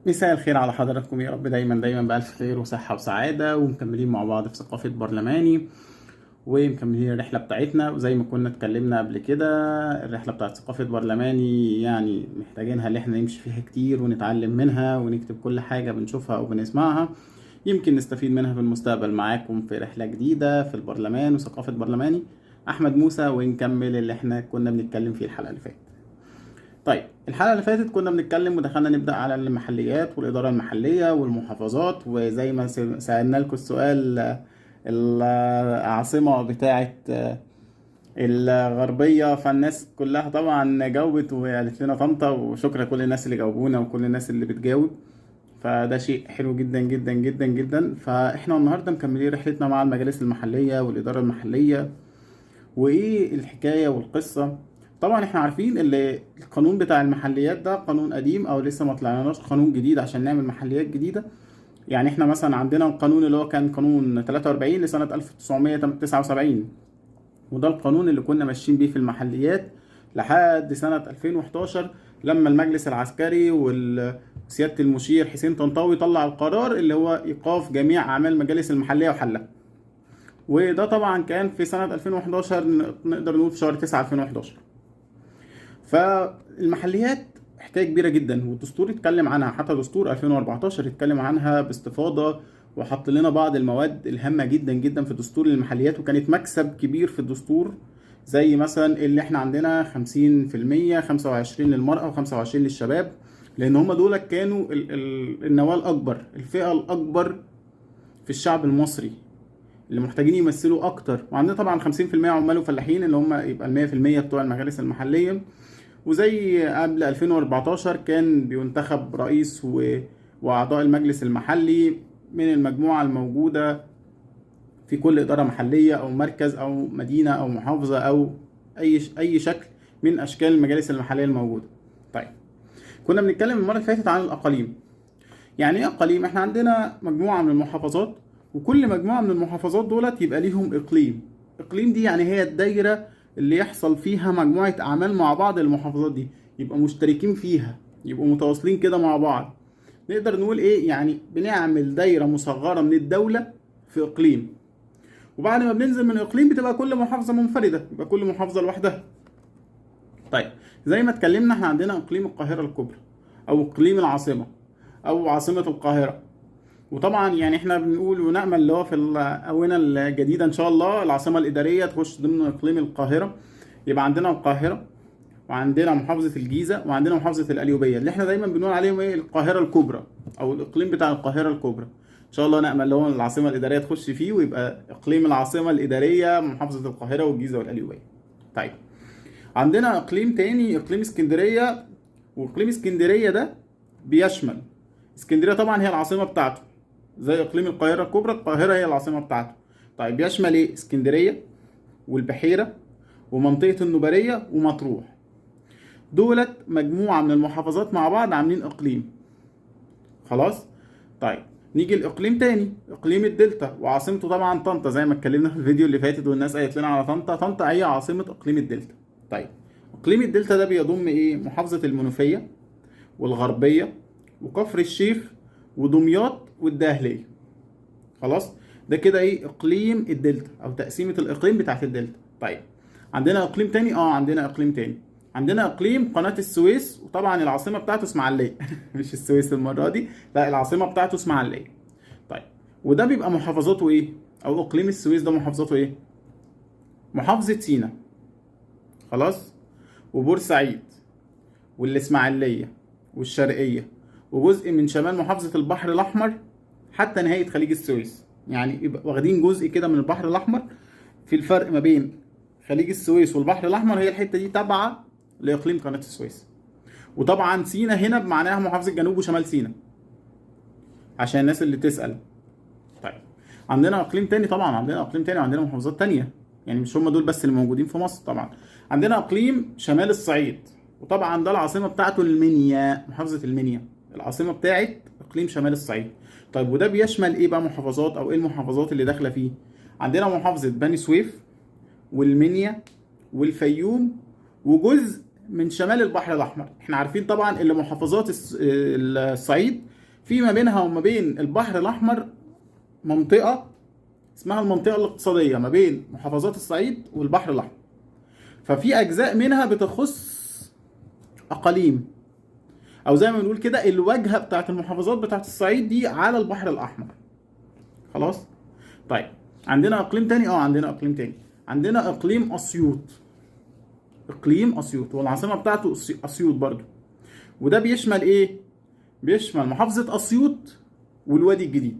مساء الخير على حضراتكم، يا رب دايما بألف خير وصحة وسعادة، ومكملين مع بعض في ثقافة برلماني ومكملين الرحلة بتاعتنا. وزي ما كنا اتكلمنا قبل كده، الرحلة بتاعت ثقافة برلماني يعني محتاجينها اللي احنا نمشي فيها كتير ونتعلم منها ونكتب كل حاجة بنشوفها أو بنسمعها، يمكن نستفيد منها في المستقبل. معاكم في رحلة جديدة في البرلمان وثقافة برلماني، أحمد موسى، ونكمل اللي احنا كنا بنتكلم فيه الحلقة اللي فاتت. طيب، الحلقة اللي فاتت كنا بنتكلم ودخلنا نبدأ على المحليات والإدارة المحلية والمحافظات، وزي ما سألنا لكم السؤال، العاصمة بتاعة الغربية، فالناس كلها طبعا جاوبت وقالت لنا طنطا، وشكرا كل الناس اللي جاوبونا وكل الناس اللي بتجاوب، فده شيء حلو جدا جدا جدا جدا. فاحنا النهارده مكملين رحلتنا مع المجالس المحلية والإدارة المحلية، وايه الحكايه والقصه. طبعا احنا عارفين ان القانون بتاع المحليات ده قانون قديم، او لسه ما طلعناش قانون جديد عشان نعمل محليات جديده. يعني احنا مثلا عندنا القانون اللي هو كان قانون 43 لسنه 1979، وده القانون اللي كنا ماشيين بيه في المحليات لحد سنه 2011، لما المجلس العسكري وسياده المشير حسين طنطاوي طلع القرار اللي هو ايقاف جميع اعمال المجالس المحليه وحلها. وده طبعا كان في سنة 2011، نقدر نقول في شهر 9 2011. فالمحليات حكاية كبيرة جدا، والدستور اتكلم عنها، حتى دستور 2014 اتكلم عنها باستفاضة، وحط لنا بعض المواد الهامة جدا جدا في دستور المحليات، وكانت مكسب كبير في الدستور. زي مثلا اللي احنا عندنا 50%، 25 للمرأة و25 للشباب، لان هم دول كانوا النواة الاكبر، الفئة الاكبر في الشعب المصري، اللي محتاجين يمثلوا اكتر. وعندنا طبعا 50% عمال وفلاحين، اللي هم يبقى ال 100% بتوع المجالس المحليه. وزي قبل 2014 كان بينتخب رئيس واعضاء المجلس المحلي من المجموعه الموجوده في كل اداره محليه او مركز او مدينه او محافظه او اي شكل من اشكال المجالس المحليه الموجوده. طيب، كنا بنتكلم المره اللي فاتت عن الاقاليم. يعني ايه اقاليم؟ احنا عندنا مجموعه من المحافظات، وكل مجموعه من المحافظات دولت يبقى ليهم اقليم. اقليم دي يعني هي الدايره اللي يحصل فيها مجموعه اعمال مع بعض المحافظات دي، يبقى مشتركين فيها، يبقوا متواصلين كده مع بعض. نقدر نقول ايه؟ يعني بنعمل دايره مصغره من الدوله في اقليم، وبعد ما بننزل من الاقليم بتبقى كل محافظه منفرده، يبقى كل محافظه لوحدها. طيب، زي ما اتكلمنا احنا عندنا اقليم القاهره الكبرى، او اقليم العاصمه، او عاصمه القاهره. وطبعا يعني احنا بنقول ونأمل اللي هو في الآونة الجديدة إن شاء الله العاصمة الإدارية تخش ضمن إقليم القاهرة. يبقى عندنا القاهرة، وعندنا محافظة الجيزة، وعندنا محافظة القليوبية، اللي احنا دايما بنقول عليهم ايه؟ القاهرة الكبرى، أو الإقليم بتاع القاهرة الكبرى. إن شاء الله نأمل اللي هو العاصمة الإدارية تخش فيه، ويبقى إقليم العاصمة الإدارية محافظة القاهرة والجيزة والقليوبية. طيب، عندنا إقليم تاني، إقليم اسكندرية. وإقليم اسكندرية ده بيشمل اسكندرية، طبعا هي العاصمة بتاعته، زي اقليم القاهره الكبرى، القاهره هي العاصمه بتاعته. طيب، بيشمل ايه؟ اسكندريه والبحيره ومنطقه النوباريه ومطروح. دولت مجموعه من المحافظات مع بعض عاملين اقليم. خلاص. طيب، نيجي لاقليم تاني، اقليم الدلتا، وعاصمته طبعا طنطا، زي ما اتكلمنا في الفيديو اللي فاتت والناس قالت لنا على طنطا. طنطا هي عاصمه اقليم الدلتا. طيب، اقليم الدلتا ده بيضم ايه؟ محافظه المنوفيه والغربيه وكفر الشيخ ودمياط والدهليه. خلاص. ده كده ايه؟ اقليم الدلتا، او تقسيمه الاقليم بتاعت الدلتا. طيب، عندنا اقليم تاني، عندنا اقليم تاني، عندنا اقليم قناه السويس، وطبعا العاصمه بتاعته اسماعيليه مش السويس المره دي، لا، العاصمه بتاعته اسماعيليه. طيب، وده بيبقى محافظاته ايه؟ او اقليم السويس ده محافظاته ايه؟ محافظه سينا، خلاص، وبورسعيد والاسماعيليه والشرقيه، وجزء من شمال محافظه البحر الاحمر حتى نهايه خليج السويس. يعني يبقى واخدين جزء كده من البحر الاحمر. في الفرق ما بين خليج السويس والبحر الاحمر، هي الحته دي تابعه لاقليم قناه السويس. وطبعا سينا هنا بمعناها محافظه جنوب وشمال سينا، عشان الناس اللي تسال. طيب، عندنا اقليم تاني، طبعا عندنا اقليم تاني وعندنا محافظات تانية، يعني مش هم دول بس اللي موجودين في مصر. طبعا عندنا اقليم شمال الصعيد، وطبعا ده العاصمه بتاعته المنيا، محافظه المنيا العاصمه بتاعت اقليم شمال الصعيد. طيب، وده بيشمل ايه بقى محافظات، او ايه المحافظات اللي داخله فيه؟ عندنا محافظه بني سويف والمنيا والفيوم وجزء من شمال البحر الاحمر. احنا عارفين طبعا اللي محافظات الصعيد في ما بينها وما بين البحر الاحمر منطقه اسمها المنطقه الاقتصاديه ما بين محافظات الصعيد والبحر الاحمر. ففي اجزاء منها بتخص اقاليم، او زي ما بنقول كده الواجهه بتاعت المحافظات بتاعت الصعيد دي على البحر الاحمر. خلاص. طيب عندنا اقليم تاني، عندنا اقليم تاني، عندنا اقليم اسيوط. اقليم اسيوط والعاصمه بتاعته اسيوط برضو، وده بيشمل ايه؟ بيشمل محافظه اسيوط والوادي الجديد،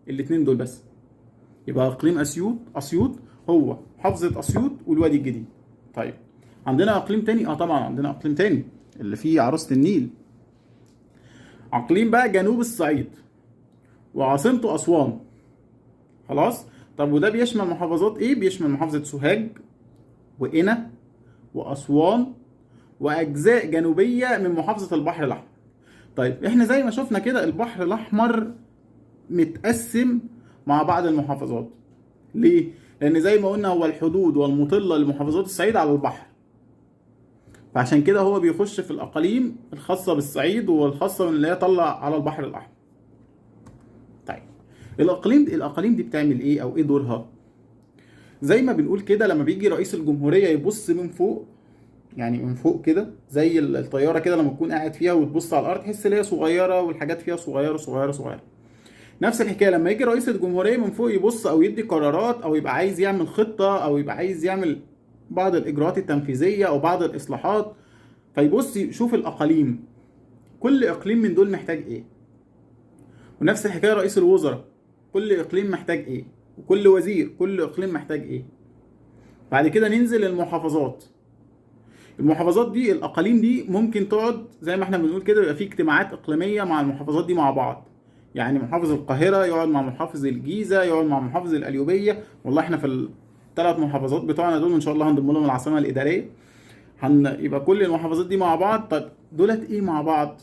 الاتنين دول بس. يبقى اقليم اسيوط هو محافظه اسيوط والوادي الجديد. طيب عندنا اقليم تاني، طبعا عندنا اقليم تاني اللي فيه عروسه النيل، اقليم بقى جنوب الصعيد وعاصمته اسوان. خلاص. طب وده بيشمل محافظات ايه؟ بيشمل محافظه سوهاج وقنا واسوان واجزاء جنوبيه من محافظه البحر الاحمر. طيب احنا زي ما شفنا كده البحر الاحمر متقسم مع بعض المحافظات. ليه؟ لان زي ما قلنا هو الحدود والمطله لمحافظات الصعيد على البحر، فعشان كده هو بيخش في الاقاليم الخاصه بالصعيد والخاصه اللي هي طلع على البحر الاحمر. طيب الاقاليم دي بتعمل ايه او ايه دورها؟ زي ما بنقول كده لما بيجي رئيس الجمهوريه يبص من فوق، يعني من فوق كده زي الطياره كده لما تكون قاعد فيها وتبص على الارض تحس ان هي صغيره والحاجات فيها صغيره صغيره صغيره. نفس الحكايه لما يجي رئيس الجمهوريه من فوق يبص او يدي قرارات او يبقى عايز يعمل خطه او يبقى عايز يعمل بعض الاجراءات التنفيذيه او بعض الاصلاحات، فيبص يشوف الاقاليم، كل اقليم من دول محتاج ايه. ونفس الحكايه رئيس الوزراء، كل اقليم محتاج ايه، وكل وزير كل اقليم محتاج ايه. بعد كده ننزل المحافظات. المحافظات دي الاقاليم دي ممكن تقعد زي ما احنا بنقول كده يبقى في اجتماعات اقليميه مع المحافظات دي مع بعض. يعني محافظ القاهره يقعد مع محافظ الجيزه، يقعد مع محافظ القليوبيه. والله احنا في الثلاث محافظات بتوعنا دول ان شاء الله هنضم لهم العاصمه الاداريه. يبقى كل المحافظات دي مع بعض. طب دولت ايه مع بعض؟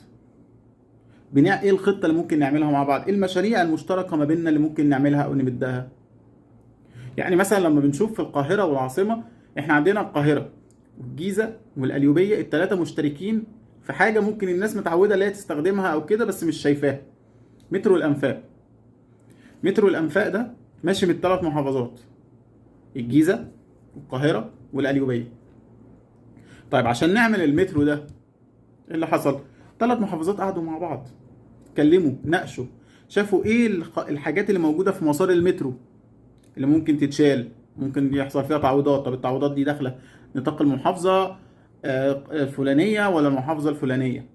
ايه الخطه اللي ممكن نعملها مع بعض؟ ايه المشاريع المشتركه ما بيننا اللي ممكن نعملها او نمدها؟ يعني مثلا لما بنشوف في القاهره والعاصمه، احنا عندنا القاهره والجيزه والقليوبيه الثلاثه مشتركين في حاجه ممكن الناس متعوده اللي هي تستخدمها او كده بس مش شايفاها. مترو الانفاق. مترو الانفاق ده ماشي من الثلاث محافظات، الجيزه والقاهره والقليوبيه. طيب عشان نعمل المترو ده ايه اللي حصل؟ ثلاث محافظات قعدوا مع بعض، اتكلموا، ناقشوا، شافوا ايه الحاجات اللي موجوده في مسار المترو اللي ممكن تتشال، ممكن يحصل فيها تعويضات. طب التعويضات دي داخله نطاق المحافظه الفلانيه ولا المحافظه الفلانيه؟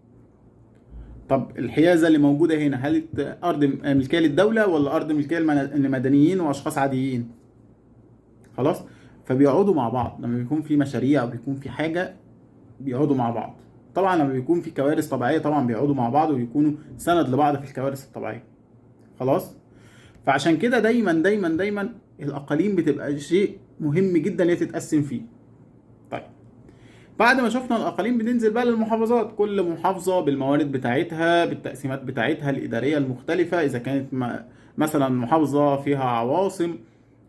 طب الحيازه اللي موجوده هنا هل ارض ملكيه للدوله ولا ارض ملكيه لمدنيين واشخاص عاديين؟ خلاص. فبيقعدوا مع بعض لما بيكون في مشاريع او بيكون في حاجه، بيقعدوا مع بعض. طبعا لما بيكون في كوارث طبيعيه طبعا بيقعدوا مع بعض ويكونوا سند لبعض في الكوارث الطبيعيه. خلاص. فعشان كده دايما دايما دايما الاقاليم بتبقى شيء مهم جدا اللي تتقسم فيه. طيب بعد ما شفنا الاقاليم بننزل بقى للمحافظات، كل محافظه بالموارد بتاعتها بالتقسيمات بتاعتها الاداريه المختلفه. اذا كانت مثلا محافظه فيها عواصم،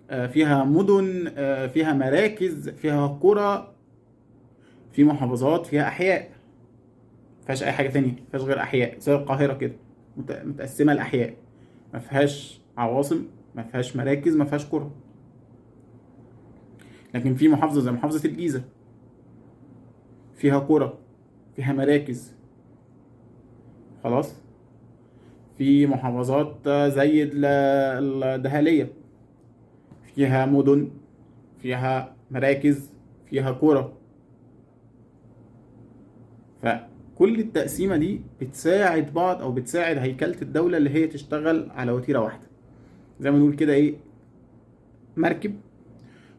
فيها مدن، فيها مراكز، فيها قرى. في محافظات فيها احياء مفيهاش اي حاجه تانية، مفيهاش غير احياء زي القاهره كده متقسمه الاحياء، ما فيهاش عواصم، ما فيهاش مراكز، ما فيهاش قرى. لكن في محافظه زي محافظه الجيزه فيها قرى، فيها مراكز. خلاص. في محافظات زي الدهاليه فيها مدن، فيها مراكز، فيها قرى. فكل التقسيمه دي بتساعد بعض او بتساعد هيكله الدوله اللي هي تشتغل على وتيره واحده. زي ما نقول كده ايه، مركب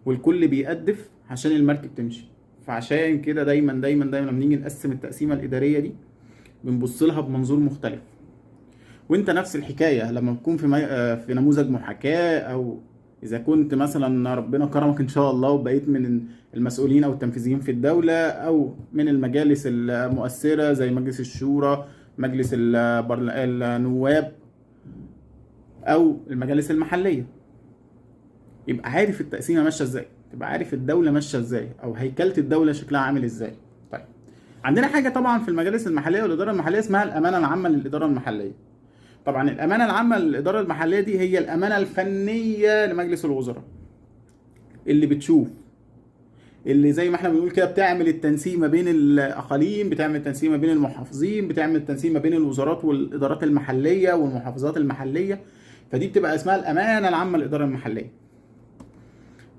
والكل بيقدف عشان المركب تمشي. فعشان كده دايما دايما دايما لما نيجي نقسم التقسيمه الاداريه دي بنبص لها بمنظور مختلف. وانت نفس الحكايه لما تكون في نموذج محاكاه، او اذا كنت مثلا ربنا كرمك ان شاء الله وبقيت من المسؤولين او التنفيذيين في الدوله، او من المجالس المؤثره زي مجلس الشورى، مجلس النواب، او المجالس المحليه، يبقى عارف التقسيمه ماشيه ازاي، تبقى عارف الدوله ماشيه ازاي او هيكله الدوله شكلها عامل ازاي. طيب عندنا حاجه طبعا في المجالس المحليه والاداره المحليه اسمها الامانه العامه للاداره المحليه. طبعا الامانه العامه للاداره المحليه دي هي الامانه الفنيه لمجلس الوزراء، اللي بتشوف، اللي زي ما احنا بنقول كده بتعمل التنسيق ما بين الاقاليم، بتعمل التنسيق ما بين المحافظين، بتعمل التنسيق ما بين الوزارات والادارات المحليه والمحافظات المحليه. فدي بتبقى اسمها الامانه العامه للاداره المحليه.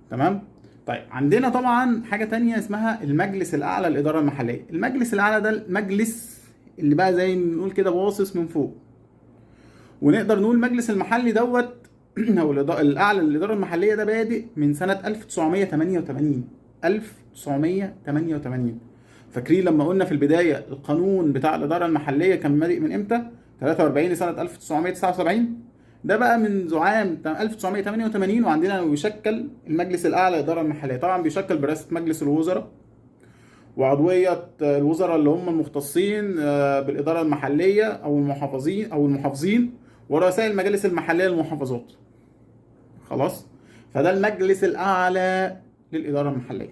تمام. طيب عندنا طبعا حاجه تانية اسمها المجلس الاعلى للاداره المحليه. المجلس الاعلى ده المجلس اللي بقى زي ما بنقول كده باصص من فوق، ونقدر نقول المجلس المحلي دوت او الاعلى للاداره المحليه ده بادئ من سنه 1988. 1988. فاكرين لما قلنا في البدايه القانون بتاع الاداره المحليه كان بادئ من امتى؟ 43 لسنه 1979. ده بقى من عام 1988 وعندنا يشكل المجلس الاعلى للاداره المحليه. طبعا بيشكل برئاسه مجلس الوزراء وعضويه الوزراء اللي هم المختصين بالاداره المحليه او المحافظين ورؤساء المجالس المحليه للمحافظات. خلاص. فده المجلس الاعلى للاداره المحليه.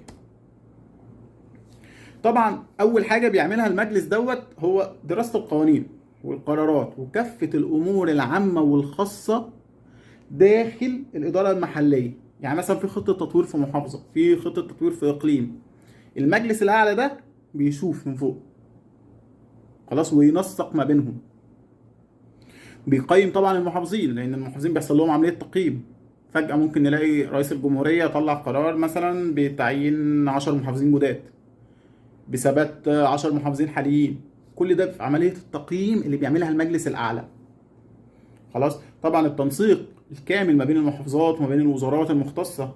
طبعا اول حاجه بيعملها المجلس دوت هو دراسه القوانين والقرارات وكافه الامور العامه والخاصه داخل الاداره المحليه. يعني مثلا في خطه تطوير في محافظه، في خطه تطوير في اقليم، المجلس الاعلى ده بيشوف من فوق خلاص وينسق ما بينهم. بيقيم طبعا المحافظين، لان المحافظين بيحصل لهم عمليه تقييم. فجاه ممكن نلاقي رئيس الجمهوريه طلع قرار مثلا بتعيين 10 محافظين جداد بثبات 10 محافظين حاليين. كل ده في عمليه التقييم اللي بيعملها المجلس الاعلى. خلاص. طبعا التنسيق الكامل ما بين المحافظات وما بين الوزارات المختصه.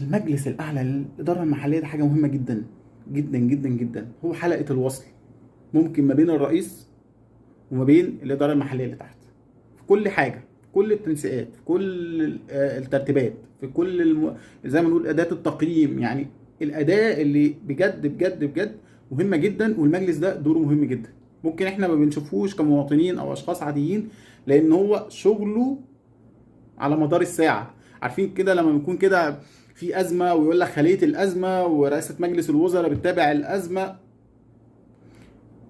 المجلس الاعلى للاداره المحليه ده حاجه مهمه جدا جدا جدا جدا. هو حلقه الوصل ممكن ما بين الرئيس وما بين الاداره المحليه اللي تحت في كل حاجه، في كل التنسيقات، في كل الترتيبات، في كل زي ما نقول اداه التقييم. يعني الاداه اللي بجد بجد بجد مهمه جدا، والمجلس ده دوره مهم جدا. ممكن احنا ما بنشوفوش كمواطنين او اشخاص عاديين لان هو شغله على مدار الساعه. عارفين كده لما بنكون كده في ازمه ويقول لك خليه الازمه ورئاسه مجلس الوزراء بتتابع الازمه،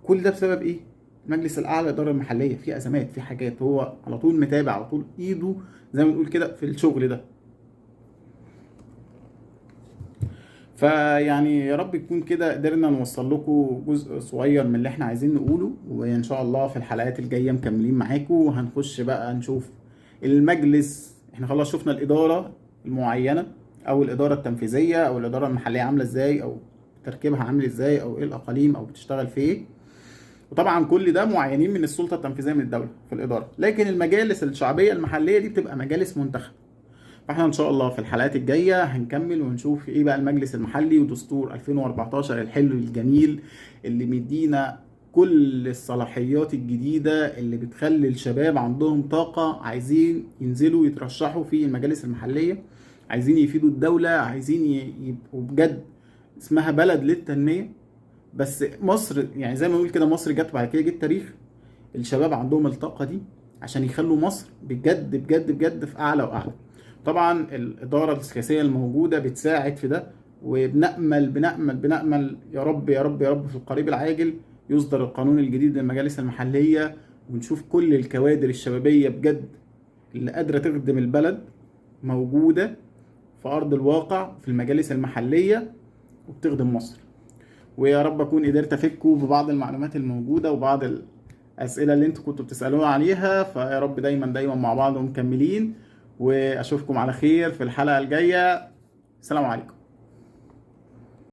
كل ده بسبب ايه؟ المجلس الاعلى للاداره المحليه في ازمات، في حاجات هو على طول متابع، على طول ايده زي ما بنقول كده في الشغل ده. فيعني يا رب يكون كده قدرنا نوصل لكم جزء صغير من اللي احنا عايزين نقوله، وان شاء الله في الحلقات الجايه مكملين معاكم وهنخش بقى نشوف المجلس. احنا خلاص شفنا الاداره المعينه او الاداره التنفيذيه او الاداره المحليه عامله ازاي او تركيبها عامل ازاي او ايه الاقاليم او بتشتغل في ايه. وطبعا كل ده معينين من السلطه التنفيذيه من الدوله في الاداره، لكن المجالس الشعبيه المحليه دي بتبقى مجالس منتخبه. فاحنا ان شاء الله في الحلقات الجايه هنكمل ونشوف ايه بقى المجلس المحلي ودستور 2014 الحلو الجميل اللي مدينا كل الصلاحيات الجديده اللي بتخلي الشباب عندهم طاقه عايزين ينزلوا يترشحوا في المجالس المحليه، عايزين يفيدوا الدوله، عايزين يبقوا بجد اسمها بلد للتنميه. بس مصر يعني زي ما نقول كده مصر جت بعد كده جه التاريخ. الشباب عندهم الطاقه دي عشان يخلوا مصر بجد بجد بجد في اعلى واعلى. طبعا الاداره السياسيه الموجوده بتساعد في ده، وبنامل بنامل يا رب يا رب يا رب في القريب العاجل يصدر القانون الجديد للمجالس المحليه ونشوف كل الكوادر الشبابيه بجد اللي قادره تخدم البلد موجوده في ارض الواقع في المجالس المحليه وبتخدم مصر. ويا رب اكون قدرت افيدكم ببعض المعلومات الموجوده وبعض الاسئله اللي انتوا كنتوا بتسالوها عليها. فيا رب دايما مع بعض ومكملين، واشوفكم على خير في الحلقه الجايه. السلام عليكم.